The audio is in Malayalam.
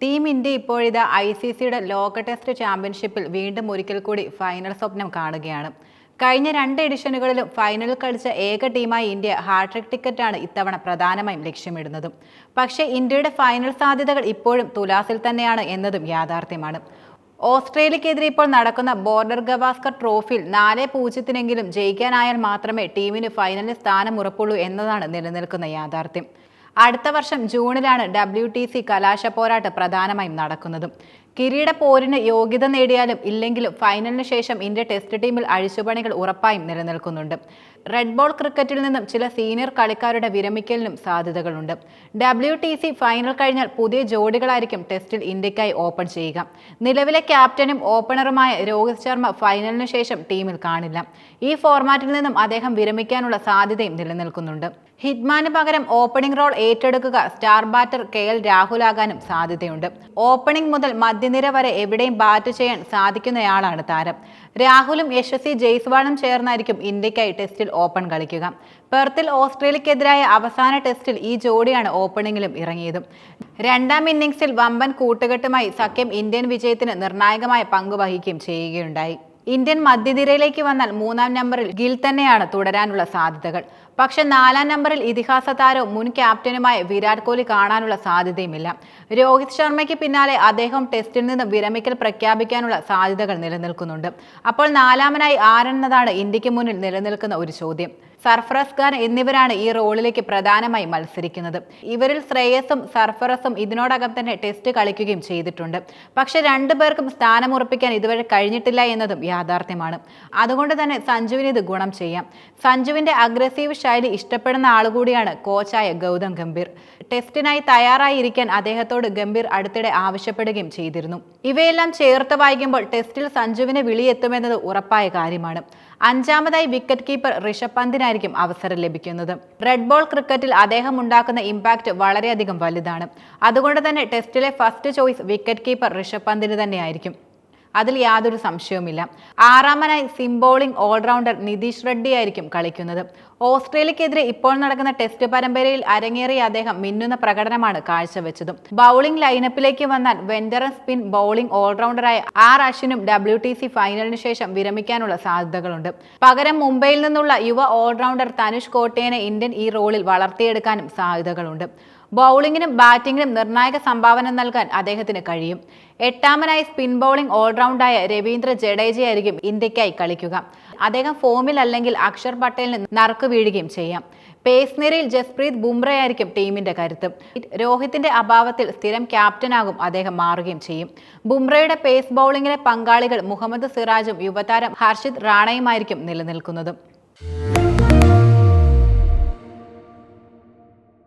ടീം ഇന്ത്യ ഇപ്പോഴിതാ ICCയുടെ ലോക ടെസ്റ്റ് ചാമ്പ്യൻഷിപ്പിൽ വീണ്ടും ഒരിക്കൽ കൂടി ഫൈനൽ സ്വപ്നം കാണുകയാണ്. കഴിഞ്ഞ 2 എഡിഷനുകളിലും ഫൈനലിൽ കളിച്ച ഏക ടീമായി ഇന്ത്യ ഹാട്രിക് ടിക്കറ്റാണ് ഇത്തവണ പ്രധാനമായും ലക്ഷ്യമിടുന്നതും. പക്ഷേ ഇന്ത്യയുടെ ഫൈനൽ സാധ്യതകൾ ഇപ്പോഴും തുലാസിൽ തന്നെയാണ് എന്നതും യാഥാർത്ഥ്യമാണ്. ഓസ്ട്രേലിയക്കെതിരെ ഇപ്പോൾ നടക്കുന്ന ബോർഡർ ഗവാസ്കർ ട്രോഫിയിൽ 4-0 ജയിക്കാനായാൽ മാത്രമേ ടീമിന് ഫൈനലിൽ സ്ഥാനം ഉറപ്പുള്ളൂ എന്നതാണ് നിലനിൽക്കുന്ന യാഥാർത്ഥ്യം. അടുത്ത വർഷം ജൂണിലാണ് WTC കലാശ പോരാട്ട് പ്രധാനമായും നടക്കുന്നതും. കിരീട പോരിന് യോഗ്യത നേടിയാലും ഇല്ലെങ്കിലും ഫൈനലിന് ശേഷം ഇന്ത്യ ടെസ്റ്റ് ടീമിൽ അഴിച്ചുപണികൾ ഉറപ്പായും നിലനിൽക്കുന്നുണ്ട്. റെഡ് ബോൾ ക്രിക്കറ്റിൽ നിന്നും ചില സീനിയർ കളിക്കാരുടെ വിരമിക്കലിനും സാധ്യതകളുണ്ട്. WTC ഫൈനൽ കഴിഞ്ഞാൽ പുതിയ ജോഡികളായിരിക്കും ടെസ്റ്റിൽ ഇന്ത്യക്കായി ഓപ്പൺ ചെയ്യുക. നിലവിലെ ക്യാപ്റ്റനും ഓപ്പണറുമായ രോഹിത് ശർമ്മ ഫൈനലിന് ശേഷം ടീമിൽ കാണില്ല. ഈ ഫോർമാറ്റിൽ നിന്നും അദ്ദേഹം വിരമിക്കാനുള്ള സാധ്യതയും നിലനിൽക്കുന്നുണ്ട്. ഹിറ്റ്മാന് പകരം ഓപ്പണിംഗ് റോൾ ഏറ്റെടുക്കുക സ്റ്റാർ ബാറ്റർ KL രാഹുൽ ആകാനും സാധ്യതയുണ്ട്. ഓപ്പണിംഗ് മുതൽ മധ്യനിര വരെ എവിടെയും ബാറ്റ് ചെയ്യാൻ സാധിക്കുന്നയാളാണ് താരം. രാഹുലും യശസ്വി ജയ്സ്വാളും ചേർന്നായിരിക്കും ഇന്ത്യക്കായി ടെസ്റ്റിൽ ഓപ്പൺ കളിക്കുക. പെർത്തിൽ ഓസ്ട്രേലിയക്കെതിരായ അവസാന ടെസ്റ്റിൽ ഈ ജോഡിയാണ് ഓപ്പണിംഗിലും ഇറങ്ങിയതും. രണ്ടാം ഇന്നിംഗ്സിൽ വമ്പൻ കൂട്ടുകെട്ടുമായി സഖ്യം ഇന്ത്യൻ വിജയത്തിന് നിർണായകമായ പങ്ക് വഹിക്കുകയും ചെയ്യുകയുണ്ടായി. ഇന്ത്യൻ മധ്യനിരയിലേക്ക് വന്നാൽ 3-ാം നമ്പറിൽ ഗിൽ തന്നെയാണ് തുടരാനുള്ള സാധ്യതകൾ. പക്ഷെ 4-ാം നമ്പറിൽ ഇതിഹാസ താരവും മുൻ ക്യാപ്റ്റനുമായ വിരാട് കോഹ്ലി കാണാനുള്ള സാധ്യതയുമില്ല. രോഹിത് ശർമ്മയ്ക്ക് പിന്നാലെ അദ്ദേഹം ടെസ്റ്റിൽ നിന്ന് വിരമിക്കൽ പ്രഖ്യാപിക്കാനുള്ള സാധ്യതകൾ നിലനിൽക്കുന്നുണ്ട്. അപ്പോൾ 4-ാമനായി ആരെന്നതാണ് ഇന്ത്യക്ക് മുന്നിൽ നിലനിൽക്കുന്ന ഒരു ചോദ്യം. സർഫറസ് ഖാൻ എന്നിവരാണ് ഈ റോളിലേക്ക് പ്രധാനമായി മത്സരിക്കുന്നത്. ഇവരിൽ ശ്രേയസും സർഫറസും ഇതിനോടകം തന്നെ ടെസ്റ്റ് കളിക്കുകയും ചെയ്തിട്ടുണ്ട്. പക്ഷെ 2 പേർക്കും സ്ഥാനമുറപ്പിക്കാൻ ഇതുവരെ കഴിഞ്ഞിട്ടില്ല എന്നതും യാഥാർത്ഥ്യമാണ്. അതുകൊണ്ട് തന്നെ സഞ്ജുവിന് ഇത് ഗുണം ചെയ്യാം. സഞ്ജുവിന്റെ അഗ്രസീവ് ശൈലി ഇഷ്ടപ്പെടുന്ന ആളുകൂടിയാണ് കോച്ചായ ഗൗതം ഗംഭീർ. ടെസ്റ്റിനായി തയ്യാറായിരിക്കാൻ അദ്ദേഹത്തോട് ഗംഭീർ അടുത്തിടെ ആവശ്യപ്പെടുകയും ചെയ്തിരുന്നു. ഇവയെല്ലാം ചേർത്ത് വായിക്കുമ്പോൾ ടെസ്റ്റിൽ സഞ്ജുവിന് വിളിയെത്തുമെന്നത് ഉറപ്പായ കാര്യമാണ്. 5-ാമതായി വിക്കറ്റ് കീപ്പർ ഋഷഭ് പന്തിനായിരിക്കും അവസരം ലഭിക്കുന്നത്. റെഡ് ബോൾ ക്രിക്കറ്റിൽ അദ്ദേഹം ഉണ്ടാക്കുന്ന ഇമ്പാക്റ്റ് വളരെയധികം വലുതാണ്. അതുകൊണ്ട് തന്നെ ടെസ്റ്റിലെ first choice wicket keeper Rishabh പന്തിന് തന്നെയായിരിക്കും. അതിൽ യാതൊരു സംശയവുമില്ല. 6-ാമനായി ബൗളിംഗ് ഓൾറൗണ്ടർ നിതീഷ് റെഡ്ഡി ആയിരിക്കും കളിക്കുന്നത്. ഓസ്ട്രേലിയക്കെതിരെ ഇപ്പോൾ നടക്കുന്ന ടെസ്റ്റ് പരമ്പരയിൽ അരങ്ങേറിയ അദ്ദേഹം മിന്നുന്ന പ്രകടനമാണ് കാഴ്ചവെച്ചതും. ബൗളിംഗ് ലൈനപ്പിലേക്ക് വന്നാൽ വെറ്ററൻ സ്പിൻ ബൗളിംഗ് ഓൾറൗണ്ടറായ അശ്വിനും WTC ഫൈനലിന് ശേഷം വിരമിക്കാനുള്ള സാധ്യതകളുണ്ട്. പകരം മുംബൈയിൽ നിന്നുള്ള യുവ ഓൾറൗണ്ടർ തനുഷ് കോട്ടേനെ ഇന്ത്യൻ ഈ റോളിൽ വളർത്തിയെടുക്കാനും സാധ്യതകളുണ്ട്. ബൗളിങ്ങിനും ബാറ്റിങ്ങിനും നിർണായക സംഭാവന നൽകാൻ അദ്ദേഹത്തിന് കഴിയും. 8-ാമനായി സ്പിൻ ബൗളിംഗ് ഓൾറൗണ്ടറായ രവീന്ദ്ര ജഡേജയായിരിക്കും ഇന്ത്യക്കായി കളിക്കുക. അദ്ദേഹം ഫോമിൽ അല്ലെങ്കിൽ അക്ഷർ പട്ടേലിന് നറുക്ക് വീഴുകയും ചെയ്യാം. പേസ് നിരയിൽ ജസ്പ്രീത് ബുംറയായിരിക്കും ടീമിന്റെ കരുത്ത്. രോഹിത്തിന്റെ അഭാവത്തിൽ സ്ഥിരം ക്യാപ്റ്റനാകും അദ്ദേഹം മാറുകയും ചെയ്യും. ബുംറയുടെ പേസ് ബൗളിംഗിലെ പങ്കാളികൾ മുഹമ്മദ് സിറാജും യുവതാരം ഹർഷിത് റാണയുമായിരിക്കും നിലനിൽക്കുന്നതും.